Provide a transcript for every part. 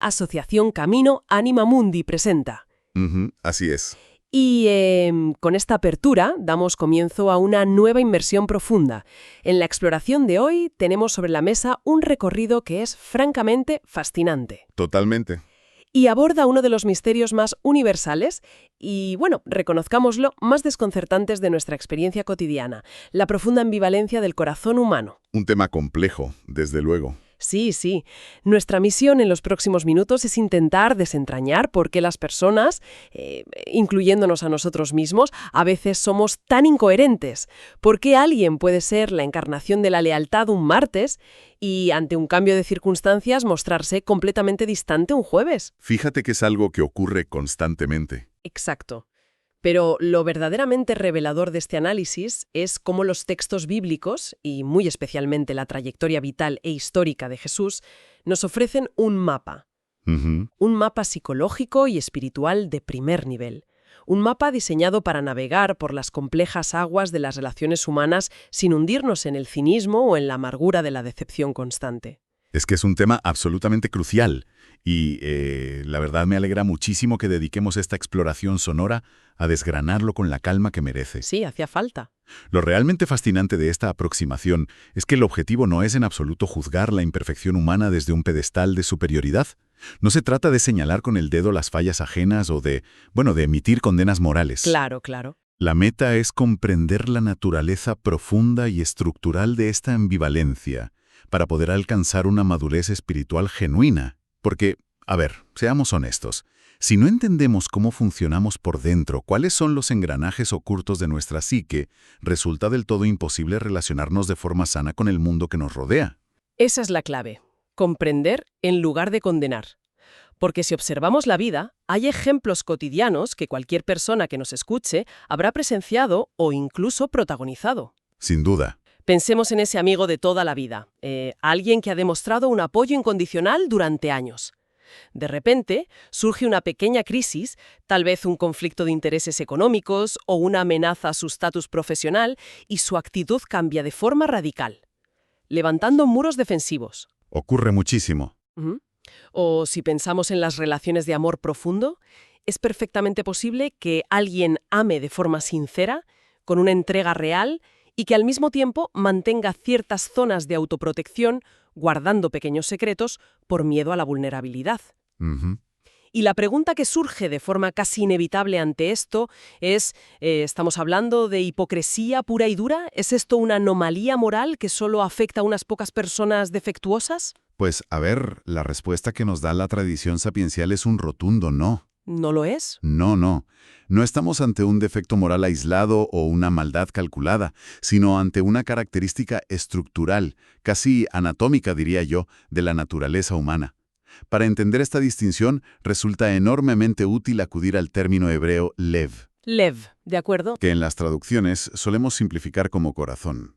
Asociación Camino Anima Mundi presenta. Así es. Y con esta apertura damos comienzo a una nueva inmersión profunda. En la exploración de hoy tenemos sobre la mesa un recorrido que es francamente fascinante. Totalmente. Y aborda uno de los misterios más universales y, bueno, reconozcámoslo, más desconcertantes de nuestra experiencia cotidiana, la profunda ambivalencia del corazón humano. Un tema complejo, desde luego. Sí. Nuestra misión en los próximos minutos es intentar desentrañar por qué las personas, incluyéndonos a nosotros mismos, a veces somos tan incoherentes. ¿Por qué alguien puede ser la encarnación de la lealtad un martes y, ante un cambio de circunstancias, mostrarse completamente distante un jueves? Fíjate que es algo que ocurre constantemente. Exacto. Pero lo verdaderamente revelador de este análisis es cómo los textos bíblicos, y muy especialmente la trayectoria vital e histórica de Jesús, nos ofrecen un mapa. Un mapa psicológico y espiritual de primer nivel. Un mapa diseñado para navegar por las complejas aguas de las relaciones humanas sin hundirnos en el cinismo o en la amargura de la decepción constante. Es que es un tema absolutamente crucial y la verdad me alegra muchísimo que dediquemos esta exploración sonora a desgranarlo con la calma que merece. Sí, hacía falta. Lo realmente fascinante de esta aproximación es que el objetivo no es en absoluto juzgar la imperfección humana desde un pedestal de superioridad. No se trata de señalar con el dedo las fallas ajenas o de emitir condenas morales. Claro. La meta es comprender la naturaleza profunda y estructural de esta ambivalencia para poder alcanzar una madurez espiritual genuina. Porque, seamos honestos, si no entendemos cómo funcionamos por dentro, cuáles son los engranajes ocultos de nuestra psique, resulta del todo imposible relacionarnos de forma sana con el mundo que nos rodea. Esa es la clave. Comprender en lugar de condenar. Porque si observamos la vida, hay ejemplos cotidianos que cualquier persona que nos escuche habrá presenciado o incluso protagonizado. Sin duda. Pensemos en ese amigo de toda la vida, alguien que ha demostrado un apoyo incondicional durante años. De repente, surge una pequeña crisis, tal vez un conflicto de intereses económicos o una amenaza a su estatus profesional, y su actitud cambia de forma radical, levantando muros defensivos. Ocurre muchísimo. O si pensamos en las relaciones de amor profundo, es perfectamente posible que alguien ame de forma sincera, con una entrega real, y que al mismo tiempo mantenga ciertas zonas de autoprotección, guardando pequeños secretos por miedo a la vulnerabilidad. Y la pregunta que surge de forma casi inevitable ante esto es, ¿estamos hablando de hipocresía pura y dura? ¿Es esto una anomalía moral que solo afecta a unas pocas personas defectuosas? Pues, la respuesta que nos da la tradición sapiencial es un rotundo no. ¿No lo es? No. No estamos ante un defecto moral aislado o una maldad calculada, sino ante una característica estructural, casi anatómica, diría yo, de la naturaleza humana. Para entender esta distinción, resulta enormemente útil acudir al término hebreo lev. Lev, ¿de acuerdo? Que en las traducciones solemos simplificar como corazón.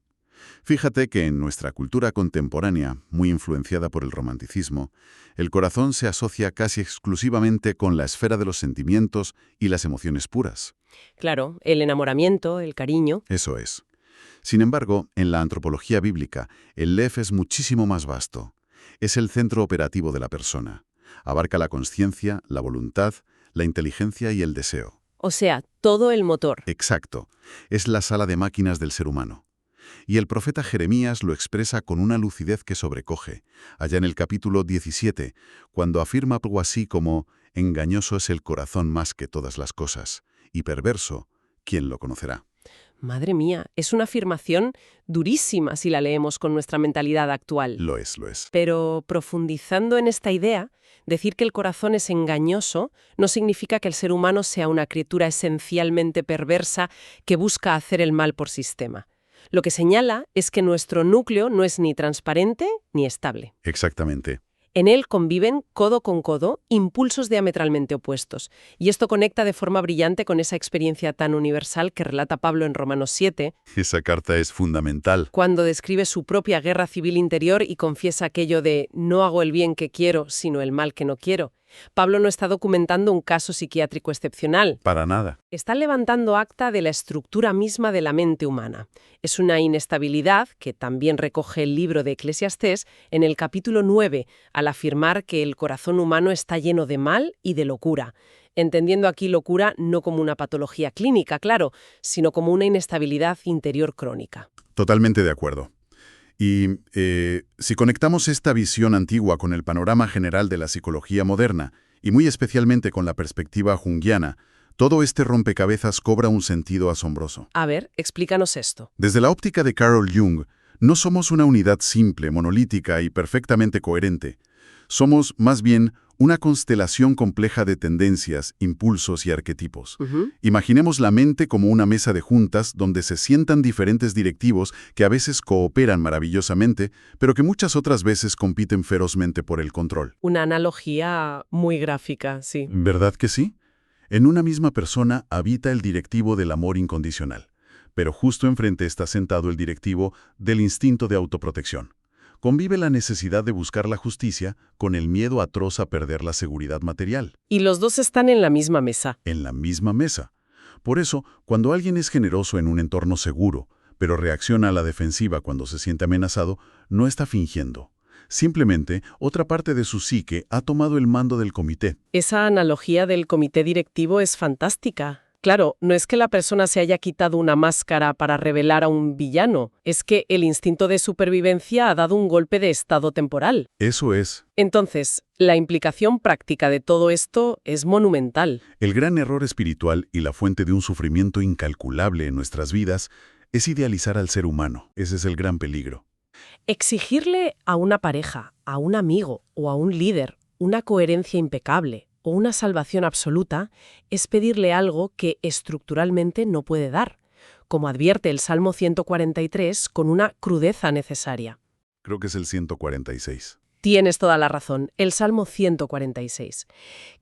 Fíjate que en nuestra cultura contemporánea, muy influenciada por el romanticismo, el corazón se asocia casi exclusivamente con la esfera de los sentimientos y las emociones puras. Claro, el enamoramiento, el cariño. Eso es. Sin embargo, en la antropología bíblica, el lev es muchísimo más vasto. Es el centro operativo de la persona. Abarca la consciencia, la voluntad, la inteligencia y el deseo. O sea, todo el motor. Exacto. Es la sala de máquinas del ser humano. Y el profeta Jeremías lo expresa con una lucidez que sobrecoge, allá en el capítulo 17, cuando afirma algo así como «engañoso es el corazón más que todas las cosas, y perverso, ¿quién lo conocerá?». Madre mía, es una afirmación durísima si la leemos con nuestra mentalidad actual. Lo es. Pero profundizando en esta idea, decir que el corazón es engañoso no significa que el ser humano sea una criatura esencialmente perversa que busca hacer el mal por sistema. Lo que señala es que nuestro núcleo no es ni transparente ni estable. Exactamente. En él conviven, codo con codo, impulsos diametralmente opuestos. Y esto conecta de forma brillante con esa experiencia tan universal que relata Pablo en Romanos 7, Esa carta es fundamental. cuando describe su propia guerra civil interior y confiesa aquello de «no hago el bien que quiero, sino el mal que no quiero». Pablo no está documentando un caso psiquiátrico excepcional. Para nada. Está levantando acta de la estructura misma de la mente humana. Es una inestabilidad que también recoge el libro de Eclesiastés en el capítulo 9, al afirmar que el corazón humano está lleno de mal y de locura. Entendiendo aquí locura no como una patología clínica, claro, sino como una inestabilidad interior crónica. Totalmente de acuerdo. Y si conectamos esta visión antigua con el panorama general de la psicología moderna, y muy especialmente con la perspectiva junguiana, todo este rompecabezas cobra un sentido asombroso. A ver, explícanos esto. Desde la óptica de Carl Jung, no somos una unidad simple, monolítica y perfectamente coherente. Somos, más bien, una constelación compleja de tendencias, impulsos y arquetipos. Imaginemos la mente como una mesa de juntas donde se sientan diferentes directivos que a veces cooperan maravillosamente, pero que muchas otras veces compiten ferozmente por el control. Una analogía muy gráfica, sí. ¿Verdad que sí? En una misma persona habita el directivo del amor incondicional, pero justo enfrente está sentado el directivo del instinto de autoprotección. Convive la necesidad de buscar la justicia con el miedo atroz a perder la seguridad material. Y los dos están en la misma mesa. En la misma mesa. Por eso, cuando alguien es generoso en un entorno seguro, pero reacciona a la defensiva cuando se siente amenazado, no está fingiendo. Simplemente, otra parte de su psique ha tomado el mando del comité. Esa analogía del comité directivo es fantástica. Claro, no es que la persona se haya quitado una máscara para revelar a un villano, es que el instinto de supervivencia ha dado un golpe de estado temporal. Eso es. Entonces, la implicación práctica de todo esto es monumental. El gran error espiritual y la fuente de un sufrimiento incalculable en nuestras vidas es idealizar al ser humano. Ese es el gran peligro. Exigirle a una pareja, a un amigo o a un líder una coherencia impecable o una salvación absoluta es pedirle algo que estructuralmente no puede dar, como advierte el Salmo 143 con una crudeza necesaria. Creo que es el 146. Tienes toda la razón, el Salmo 146,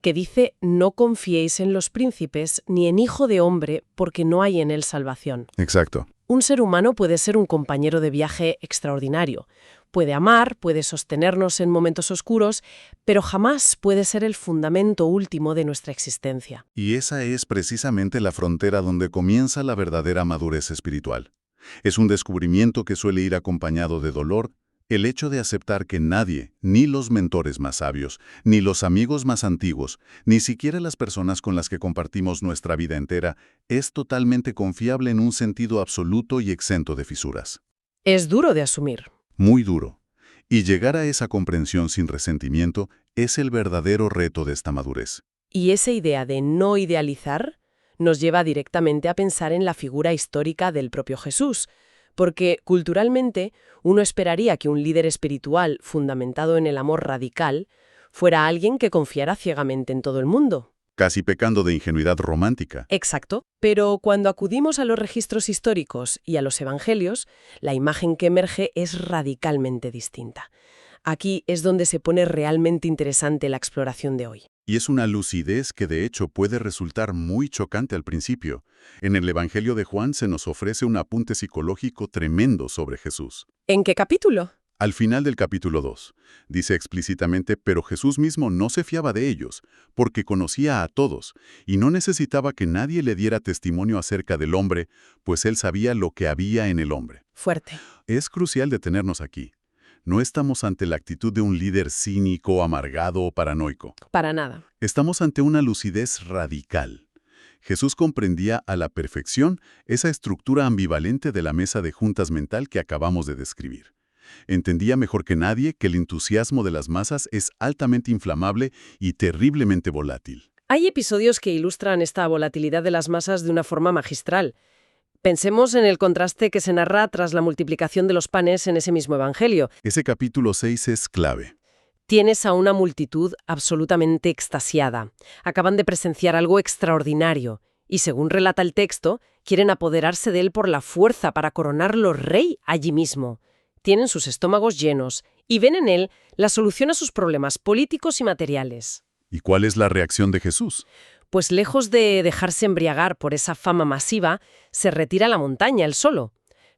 que dice: «No confiéis en los príncipes ni en hijo de hombre, porque no hay en él salvación». Exacto. Un ser humano puede ser un compañero de viaje extraordinario. Puede amar, puede sostenernos en momentos oscuros, pero jamás puede ser el fundamento último de nuestra existencia. Y esa es precisamente la frontera donde comienza la verdadera madurez espiritual. Es un descubrimiento que suele ir acompañado de dolor, el hecho de aceptar que nadie, ni los mentores más sabios, ni los amigos más antiguos, ni siquiera las personas con las que compartimos nuestra vida entera, es totalmente confiable en un sentido absoluto y exento de fisuras. Es duro de asumir. Muy duro. Y llegar a esa comprensión sin resentimiento es el verdadero reto de esta madurez. Y esa idea de no idealizar nos lleva directamente a pensar en la figura histórica del propio Jesús, porque culturalmente uno esperaría que un líder espiritual fundamentado en el amor radical fuera alguien que confiara ciegamente en todo el mundo. Casi pecando de ingenuidad romántica. Exacto. Pero cuando acudimos a los registros históricos y a los evangelios, la imagen que emerge es radicalmente distinta. Aquí es donde se pone realmente interesante la exploración de hoy. Y es una lucidez que de hecho puede resultar muy chocante al principio. En el Evangelio de Juan se nos ofrece un apunte psicológico tremendo sobre Jesús. ¿En qué capítulo? Al final del capítulo 2, dice explícitamente: pero Jesús mismo no se fiaba de ellos, porque conocía a todos, y no necesitaba que nadie le diera testimonio acerca del hombre, pues él sabía lo que había en el hombre. Fuerte. Es crucial detenernos aquí. No estamos ante la actitud de un líder cínico, amargado o paranoico. Para nada. Estamos ante una lucidez radical. Jesús comprendía a la perfección esa estructura ambivalente de la mesa de juntas mental que acabamos de describir. Entendía mejor que nadie que el entusiasmo de las masas es altamente inflamable y terriblemente volátil. Hay episodios que ilustran esta volatilidad de las masas de una forma magistral. Pensemos en el contraste que se narra tras la multiplicación de los panes en ese mismo evangelio. Ese capítulo 6 es clave. Tienes a una multitud absolutamente extasiada. Acaban de presenciar algo extraordinario y, según relata el texto, quieren apoderarse de él por la fuerza para coronarlo rey allí mismo. Tienen sus estómagos llenos y ven en él la solución a sus problemas políticos y materiales. ¿Y cuál es la reacción de Jesús? Pues lejos de dejarse embriagar por esa fama masiva, se retira a la montaña él solo.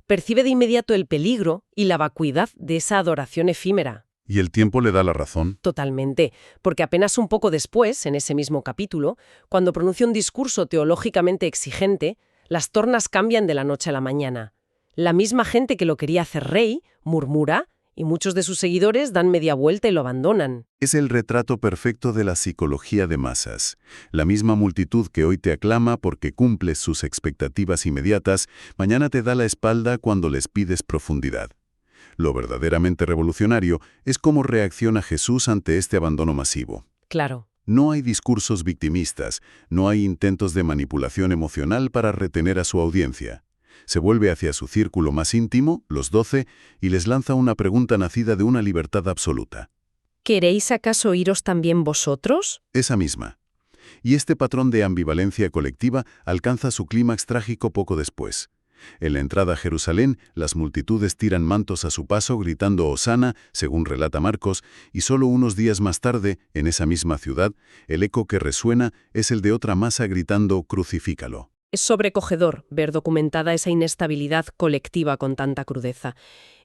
Percibe de inmediato el peligro y la vacuidad de esa adoración efímera. Y el tiempo le da la razón. Totalmente, porque apenas un poco después, en ese mismo capítulo, cuando pronuncia un discurso teológicamente exigente, las tornas cambian de la noche a la mañana. La misma gente que lo quería hacer rey murmura y muchos de sus seguidores dan media vuelta y lo abandonan. Es el retrato perfecto de la psicología de masas. La misma multitud que hoy te aclama porque cumples sus expectativas inmediatas, mañana te da la espalda cuando les pides profundidad. Lo verdaderamente revolucionario es cómo reacciona Jesús ante este abandono masivo. Claro. No hay discursos victimistas, no hay intentos de manipulación emocional para retener a su audiencia. Se vuelve hacia su círculo más íntimo, los 12, y les lanza una pregunta nacida de una libertad absoluta. ¿Queréis acaso iros también vosotros? Esa misma. Y este patrón de ambivalencia colectiva alcanza su clímax trágico poco después. En la entrada a Jerusalén, las multitudes tiran mantos a su paso gritando «Hosana», según relata Marcos, y solo unos días más tarde, en esa misma ciudad, el eco que resuena es el de otra masa gritando «Crucifícalo». Es sobrecogedor ver documentada esa inestabilidad colectiva con tanta crudeza.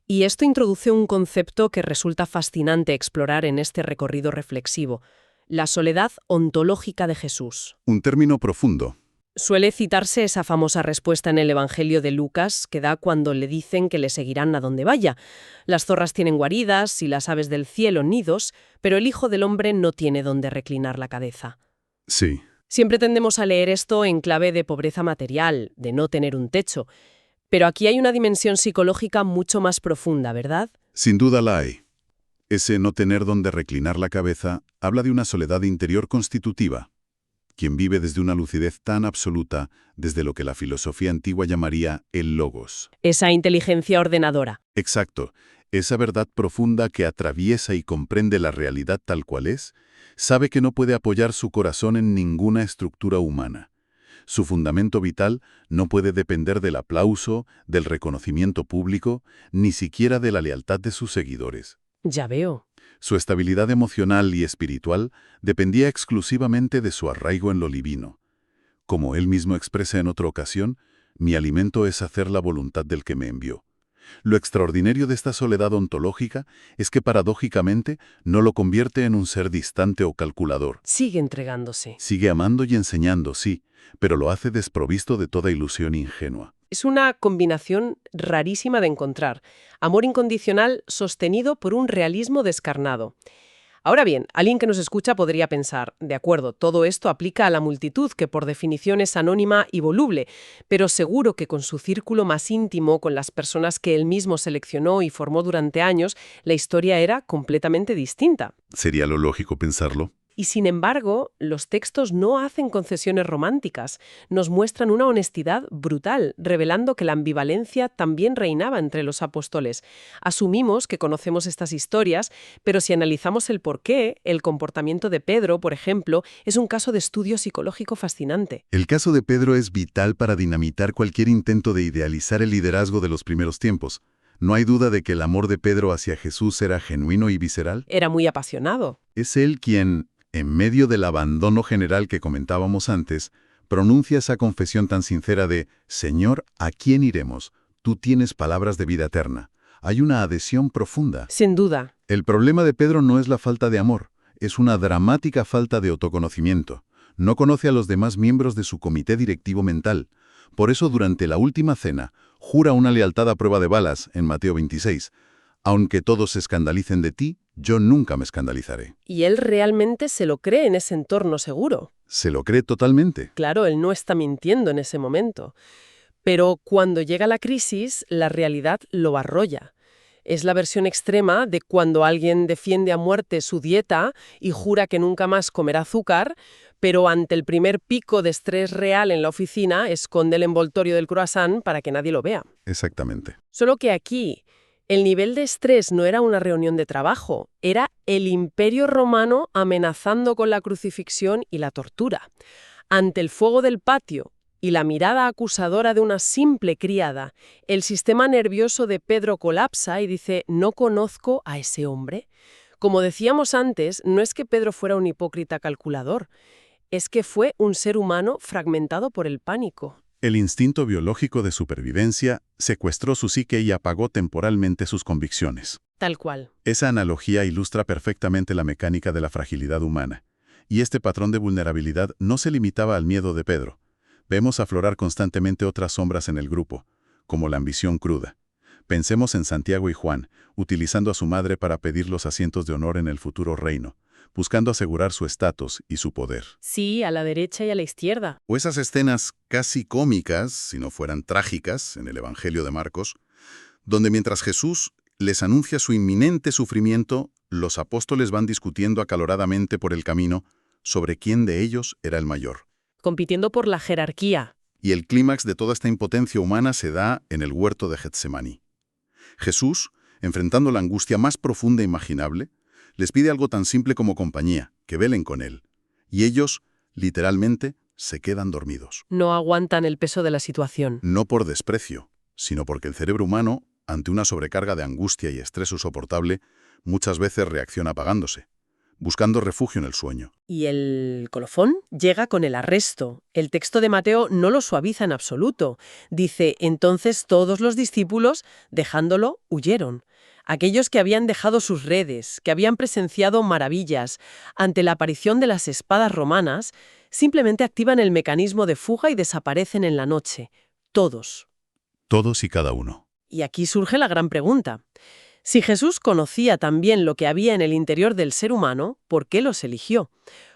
Y esto introduce un concepto que resulta fascinante explorar en este recorrido reflexivo: la soledad ontológica de Jesús. Un término profundo. Suele citarse esa famosa respuesta en el Evangelio de Lucas que da cuando le dicen que le seguirán a donde vaya. Las zorras tienen guaridas y las aves del cielo nidos, pero el Hijo del Hombre no tiene donde reclinar la cabeza. Sí. Siempre tendemos a leer esto en clave de pobreza material, de no tener un techo. Pero aquí hay una dimensión psicológica mucho más profunda, ¿verdad? Sin duda la hay. Ese no tener donde reclinar la cabeza habla de una soledad interior constitutiva. Quien vive desde una lucidez tan absoluta, desde lo que la filosofía antigua llamaría el logos. Esa inteligencia ordenadora. Exacto. Esa verdad profunda que atraviesa y comprende la realidad tal cual es, sabe que no puede apoyar su corazón en ninguna estructura humana. Su fundamento vital no puede depender del aplauso, del reconocimiento público, ni siquiera de la lealtad de sus seguidores. Ya veo. Su estabilidad emocional y espiritual dependía exclusivamente de su arraigo en lo divino. Como él mismo expresa en otra ocasión, mi alimento es hacer la voluntad del que me envió. Lo extraordinario de esta soledad ontológica es que paradójicamente no lo convierte en un ser distante o calculador. Sigue entregándose. Sigue amando y enseñando, sí, pero lo hace desprovisto de toda ilusión ingenua. Es una combinación rarísima de encontrar. Amor incondicional sostenido por un realismo descarnado. Ahora bien, alguien que nos escucha podría pensar, de acuerdo, todo esto aplica a la multitud, que por definición es anónima y voluble, pero seguro que con su círculo más íntimo, con las personas que él mismo seleccionó y formó durante años, la historia era completamente distinta. ¿Sería lo lógico pensarlo? Y sin embargo, los textos no hacen concesiones románticas, nos muestran una honestidad brutal, revelando que la ambivalencia también reinaba entre los apóstoles. Asumimos que conocemos estas historias, pero si analizamos el porqué, el comportamiento de Pedro, por ejemplo, es un caso de estudio psicológico fascinante. El caso de Pedro es vital para dinamitar cualquier intento de idealizar el liderazgo de los primeros tiempos. No hay duda de que el amor de Pedro hacia Jesús era genuino y visceral. Era muy apasionado. Es él quien, en medio del abandono general que comentábamos antes, pronuncia esa confesión tan sincera de «Señor, ¿a quién iremos? Tú tienes palabras de vida eterna». Hay una adhesión profunda. Sin duda. El problema de Pedro no es la falta de amor, es una dramática falta de autoconocimiento. No conoce a los demás miembros de su comité directivo mental. Por eso, durante la última cena, jura una lealtad a prueba de balas, en Mateo 26. Aunque todos se escandalicen de ti, yo nunca me escandalizaré. Y él realmente se lo cree en ese entorno seguro. Se lo cree totalmente. Claro, él no está mintiendo en ese momento. Pero cuando llega la crisis, la realidad lo arrolla. Es la versión extrema de cuando alguien defiende a muerte su dieta y jura que nunca más comerá azúcar, pero ante el primer pico de estrés real en la oficina, esconde el envoltorio del croissant para que nadie lo vea. Exactamente. Solo que aquí, el nivel de estrés no era una reunión de trabajo, era el Imperio Romano amenazando con la crucifixión y la tortura. Ante el fuego del patio y la mirada acusadora de una simple criada, el sistema nervioso de Pedro colapsa y dice: «No conozco a ese hombre». Como decíamos antes, no es que Pedro fuera un hipócrita calculador, es que fue un ser humano fragmentado por el pánico. El instinto biológico de supervivencia secuestró su psique y apagó temporalmente sus convicciones. Tal cual. Esa analogía ilustra perfectamente la mecánica de la fragilidad humana. Y este patrón de vulnerabilidad no se limitaba al miedo de Pedro. Vemos aflorar constantemente otras sombras en el grupo, como la ambición cruda. Pensemos en Santiago y Juan, utilizando a su madre para pedir los asientos de honor en el futuro reino, buscando asegurar su estatus y su poder. Sí, a la derecha y a la izquierda. O esas escenas casi cómicas, si no fueran trágicas, en el Evangelio de Marcos, donde mientras Jesús les anuncia su inminente sufrimiento, los apóstoles van discutiendo acaloradamente por el camino sobre quién de ellos era el mayor. Compitiendo por la jerarquía. Y el clímax de toda esta impotencia humana se da en el huerto de Getsemaní. Jesús, enfrentando la angustia más profunda imaginable, les pide algo tan simple como compañía, que velen con él. Y ellos, literalmente, se quedan dormidos. No aguantan el peso de la situación. No por desprecio, sino porque el cerebro humano, ante una sobrecarga de angustia y estrés insoportable, muchas veces reacciona apagándose, buscando refugio en el sueño. Y el colofón llega con el arresto. El texto de Mateo no lo suaviza en absoluto. Dice, entonces todos los discípulos, dejándolo, huyeron. Aquellos que habían dejado sus redes, que habían presenciado maravillas ante la aparición de las espadas romanas, simplemente activan el mecanismo de fuga y desaparecen en la noche. Todos. Todos y cada uno. Y aquí surge la gran pregunta. Si Jesús conocía también lo que había en el interior del ser humano, ¿por qué los eligió?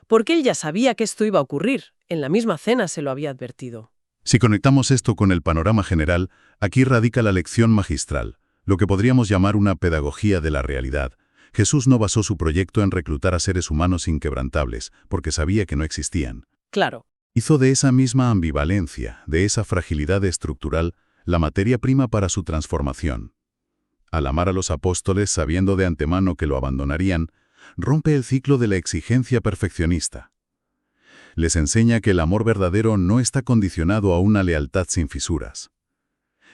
Porque él ya sabía que esto iba a ocurrir. En la misma cena se lo había advertido. Si conectamos esto con el panorama general, aquí radica la lección magistral, lo que podríamos llamar una pedagogía de la realidad. Jesús no basó su proyecto en reclutar a seres humanos inquebrantables, porque sabía que no existían. Claro. Hizo de esa misma ambivalencia, de esa fragilidad estructural, la materia prima para su transformación. Al amar a los apóstoles sabiendo de antemano que lo abandonarían, rompe el ciclo de la exigencia perfeccionista. Les enseña que el amor verdadero no está condicionado a una lealtad sin fisuras.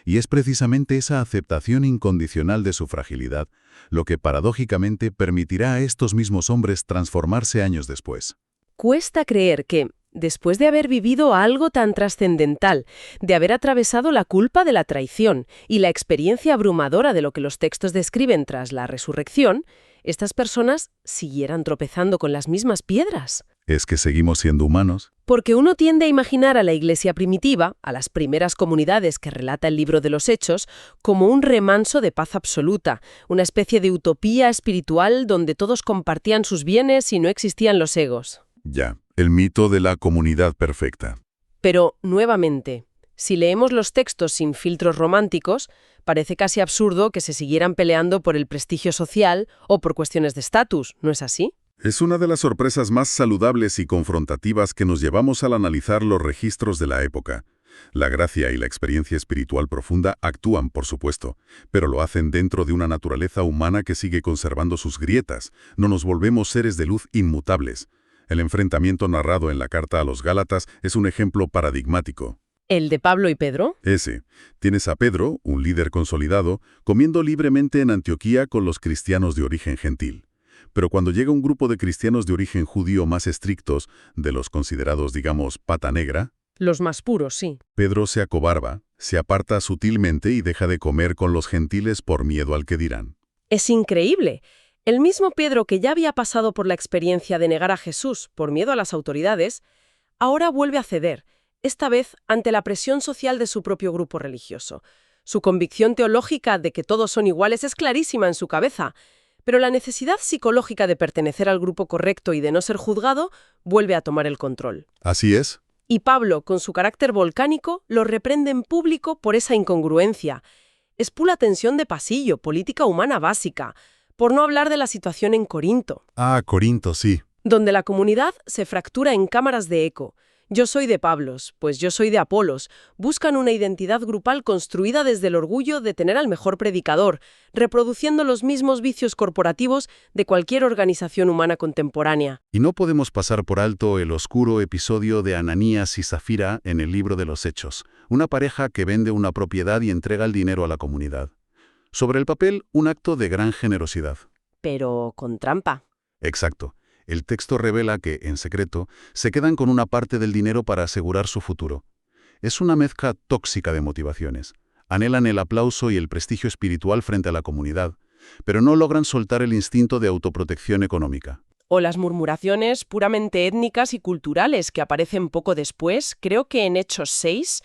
Y es precisamente esa aceptación incondicional de su fragilidad lo que paradójicamente permitirá a estos mismos hombres transformarse años después. Cuesta creer que, después de haber vivido algo tan trascendental, de haber atravesado la culpa de la traición y la experiencia abrumadora de lo que los textos describen tras la resurrección, estas personas siguieran tropezando con las mismas piedras. ¿Es que seguimos siendo humanos? Porque uno tiende a imaginar a la Iglesia primitiva, a las primeras comunidades que relata el libro de los Hechos, como un remanso de paz absoluta, una especie de utopía espiritual donde todos compartían sus bienes y no existían los egos. Ya, el mito de la comunidad perfecta. Pero, nuevamente, si leemos los textos sin filtros románticos, parece casi absurdo que se siguieran peleando por el prestigio social o por cuestiones de estatus, ¿no es así? Es una de las sorpresas más saludables y confrontativas que nos llevamos al analizar los registros de la época. La gracia y la experiencia espiritual profunda actúan, por supuesto, pero lo hacen dentro de una naturaleza humana que sigue conservando sus grietas. No nos volvemos seres de luz inmutables. El enfrentamiento narrado en la carta a los Gálatas es un ejemplo paradigmático. ¿El de Pablo y Pedro? Ese. Tienes a Pedro, un líder consolidado, comiendo libremente en Antioquía con los cristianos de origen gentil. Pero cuando llega un grupo de cristianos de origen judío más estrictos, de los considerados, digamos, pata negra, Los más puros, sí. Pedro se acobarba, se aparta sutilmente y deja de comer con los gentiles por miedo al que dirán. Es increíble. El mismo Pedro que ya había pasado por la experiencia de negar a Jesús por miedo a las autoridades, ahora vuelve a ceder, esta vez ante la presión social de su propio grupo religioso. Su convicción teológica de que todos son iguales es clarísima en su cabeza, pero la necesidad psicológica de pertenecer al grupo correcto y de no ser juzgado vuelve a tomar el control. Así es. Y Pablo, con su carácter volcánico, lo reprende en público por esa incongruencia. Es pura tensión de pasillo, política humana básica, por no hablar de la situación en Corinto, Ah, Corinto, sí. donde la comunidad se fractura en cámaras de eco. Yo soy de Pablos, pues yo soy de Apolos. Buscan una identidad grupal construida desde el orgullo de tener al mejor predicador, reproduciendo los mismos vicios corporativos de cualquier organización humana contemporánea. Y no podemos pasar por alto el oscuro episodio de Ananías y Zafira en el libro de los Hechos, una pareja que vende una propiedad y entrega el dinero a la comunidad. Sobre el papel, un acto de gran generosidad. Pero con trampa. Exacto. El texto revela que, en secreto, se quedan con una parte del dinero para asegurar su futuro. Es una mezcla tóxica de motivaciones. Anhelan el aplauso y el prestigio espiritual frente a la comunidad, pero no logran soltar el instinto de autoprotección económica. O las murmuraciones puramente étnicas y culturales que aparecen poco después, creo que en Hechos 6,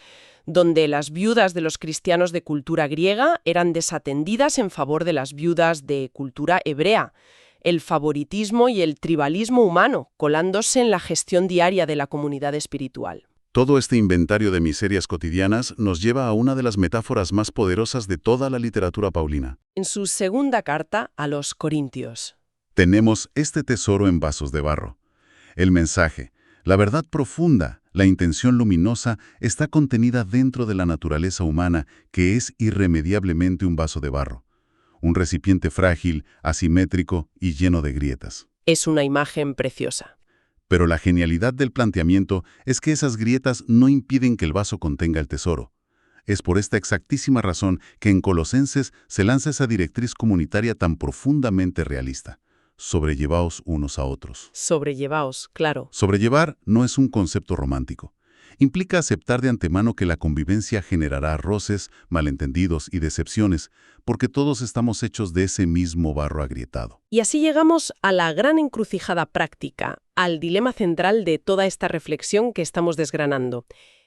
donde las viudas de los cristianos de cultura griega eran desatendidas en favor de las viudas de cultura hebrea. El favoritismo y el tribalismo humano colándose en la gestión diaria de la comunidad espiritual. Todo este inventario de miserias cotidianas nos lleva a una de las metáforas más poderosas de toda la literatura paulina. En su segunda carta a los Corintios. Tenemos este tesoro en vasos de barro. El mensaje, la verdad profunda, la intención luminosa, está contenida dentro de la naturaleza humana, que es irremediablemente un vaso de barro. Un recipiente frágil, asimétrico y lleno de grietas. Es una imagen preciosa. Pero la genialidad del planteamiento es que esas grietas no impiden que el vaso contenga el tesoro. Es por esta exactísima razón que en Colosenses se lanza esa directriz comunitaria tan profundamente realista. Sobrellevaos unos a otros. Sobrellevaos, claro. Sobrellevar no es un concepto romántico. Implica aceptar de antemano que la convivencia generará roces, malentendidos y decepciones, porque todos estamos hechos de ese mismo barro agrietado. Y así llegamos a la gran encrucijada práctica, al dilema central de toda esta reflexión que estamos desgranando.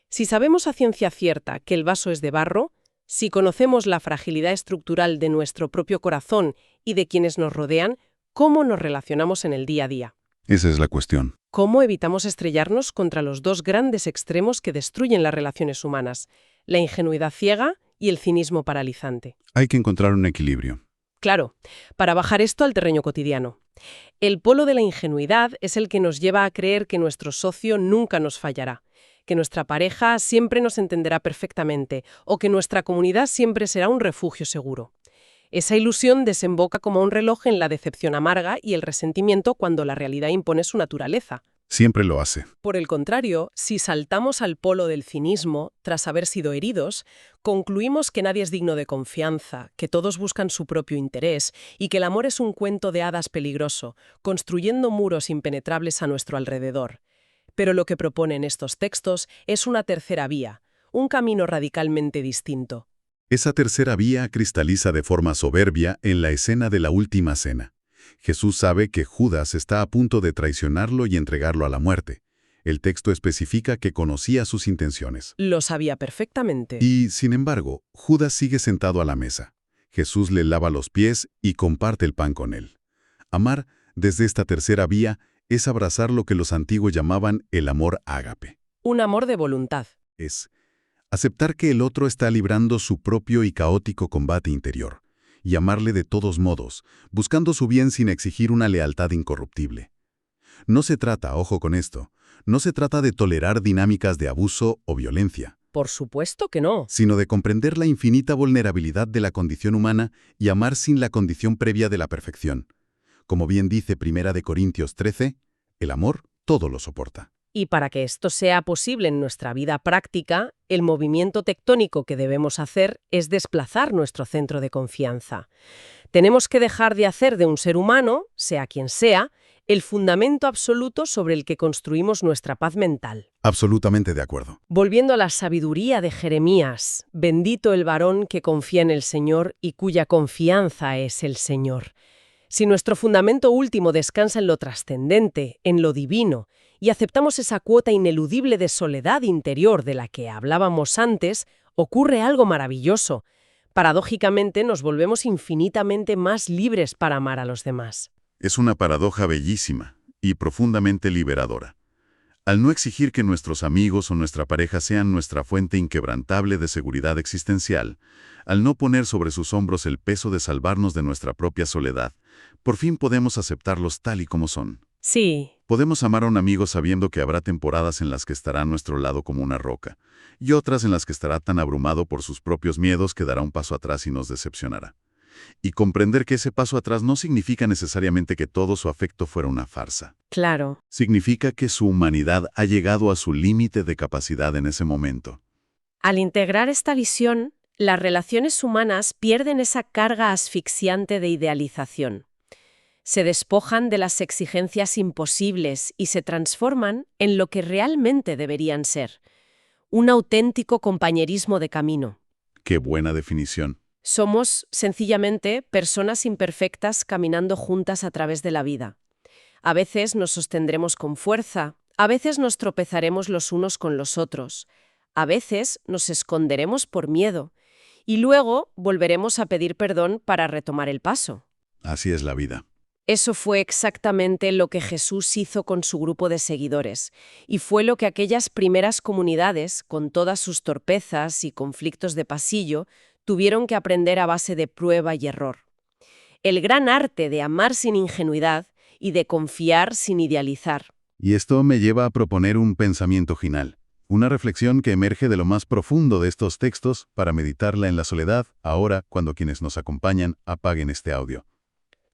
Si sabemos a ciencia cierta que el vaso es de barro, si conocemos la fragilidad estructural de nuestro propio corazón y de quienes nos rodean, ¿cómo nos relacionamos en el día a día? Esa es la cuestión. ¿Cómo evitamos estrellarnos contra los dos grandes extremos que destruyen las relaciones humanas, la ingenuidad ciega y el cinismo paralizante? Hay que encontrar un equilibrio. Claro, para bajar esto al terreno cotidiano. El polo de la ingenuidad es el que nos lleva a creer que nuestro socio nunca nos fallará, que nuestra pareja siempre nos entenderá perfectamente o que nuestra comunidad siempre será un refugio seguro. Esa ilusión desemboca como un reloj en la decepción amarga y el resentimiento cuando la realidad impone su naturaleza. Siempre lo hace. Por el contrario, si saltamos al polo del cinismo, tras haber sido heridos, concluimos que nadie es digno de confianza, que todos buscan su propio interés y que el amor es un cuento de hadas peligroso, construyendo muros impenetrables a nuestro alrededor. Pero lo que proponen estos textos es una tercera vía, un camino radicalmente distinto. Esa tercera vía cristaliza de forma soberbia en la escena de la última cena. Jesús sabe que Judas está a punto de traicionarlo y entregarlo a la muerte. El texto especifica que conocía sus intenciones. Lo sabía perfectamente. Y, sin embargo, Judas sigue sentado a la mesa. Jesús le lava los pies y comparte el pan con él. Amar, desde esta tercera vía, es abrazar lo que los antiguos llamaban el amor ágape. Un amor de voluntad. Es aceptar que el otro está librando su propio y caótico combate interior, y amarle de todos modos, buscando su bien sin exigir una lealtad incorruptible. No se trata, ojo con esto, no se trata de tolerar dinámicas de abuso o violencia. Por supuesto que no. Sino de comprender la infinita vulnerabilidad de la condición humana y amar sin la condición previa de la perfección. Como bien dice 1 Corintios 13, el amor todo lo soporta. Y para que esto sea posible en nuestra vida práctica, el movimiento tectónico que debemos hacer es desplazar nuestro centro de confianza. Tenemos que dejar de hacer de un ser humano, sea quien sea, el fundamento absoluto sobre el que construimos nuestra paz mental. Absolutamente de acuerdo. Volviendo a la sabiduría de Jeremías, bendito el varón que confía en el Señor y cuya confianza es el Señor. Si nuestro fundamento último descansa en lo trascendente, en lo divino, y aceptamos esa cuota ineludible de soledad interior de la que hablábamos antes, ocurre algo maravilloso. Paradójicamente nos volvemos infinitamente más libres para amar a los demás. Es una paradoja bellísima y profundamente liberadora. Al no exigir que nuestros amigos o nuestra pareja sean nuestra fuente inquebrantable de seguridad existencial, al no poner sobre sus hombros el peso de salvarnos de nuestra propia soledad, por fin podemos aceptarlos tal y como son. Sí. Podemos amar a un amigo sabiendo que habrá temporadas en las que estará a nuestro lado como una roca, y otras en las que estará tan abrumado por sus propios miedos que dará un paso atrás y nos decepcionará. Y comprender que ese paso atrás no significa necesariamente que todo su afecto fuera una farsa. Claro. Significa que su humanidad ha llegado a su límite de capacidad en ese momento. Al integrar esta visión, las relaciones humanas pierden esa carga asfixiante de idealización. Se despojan de las exigencias imposibles y se transforman en lo que realmente deberían ser. Un auténtico compañerismo de camino. ¡Qué buena definición! Somos, sencillamente, personas imperfectas caminando juntas a través de la vida. A veces nos sostendremos con fuerza, a veces nos tropezaremos los unos con los otros, a veces nos esconderemos por miedo, y luego volveremos a pedir perdón para retomar el paso. Así es la vida. Eso fue exactamente lo que Jesús hizo con su grupo de seguidores, y fue lo que aquellas primeras comunidades, con todas sus torpezas y conflictos de pasillo, tuvieron que aprender a base de prueba y error. El gran arte de amar sin ingenuidad y de confiar sin idealizar. Y esto me lleva a proponer un pensamiento final, una reflexión que emerge de lo más profundo de estos textos para meditarla en la soledad, ahora cuando quienes nos acompañan apaguen este audio.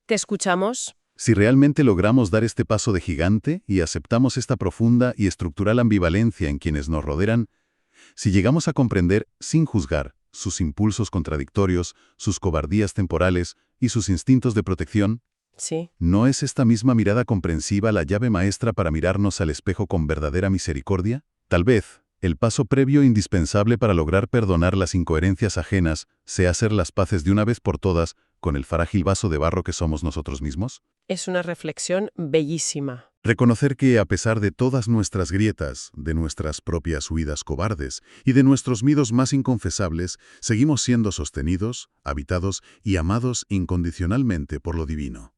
¿Te escuchamos? Si realmente logramos dar este paso de gigante y aceptamos esta profunda y estructural ambivalencia en quienes nos rodean, si llegamos a comprender, sin juzgar, sus impulsos contradictorios, sus cobardías temporales y sus instintos de protección, Sí. ¿no es esta misma mirada comprensiva la llave maestra para mirarnos al espejo con verdadera misericordia? Tal vez, el paso previo indispensable para lograr perdonar las incoherencias ajenas sea hacer las paces de una vez por todas con el frágil vaso de barro que somos nosotros mismos. Es una reflexión bellísima. Reconocer que, a pesar de todas nuestras grietas, de nuestras propias huidas cobardes y de nuestros miedos más inconfesables, seguimos siendo sostenidos, habitados y amados incondicionalmente por lo divino.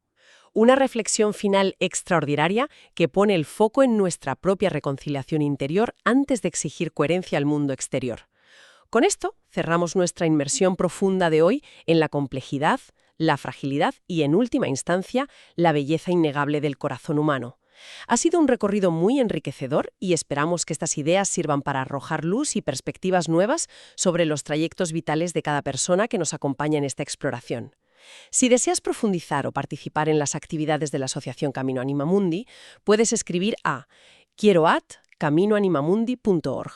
Una reflexión final extraordinaria que pone el foco en nuestra propia reconciliación interior antes de exigir coherencia al mundo exterior. Con esto cerramos nuestra inmersión profunda de hoy en la complejidad, la fragilidad y, en última instancia, la belleza innegable del corazón humano. Ha sido un recorrido muy enriquecedor y esperamos que estas ideas sirvan para arrojar luz y perspectivas nuevas sobre los trayectos vitales de cada persona que nos acompaña en esta exploración. Si deseas profundizar o participar en las actividades de la Asociación Camino Animamundi, puedes escribir a quiero@caminoanimamundi.org.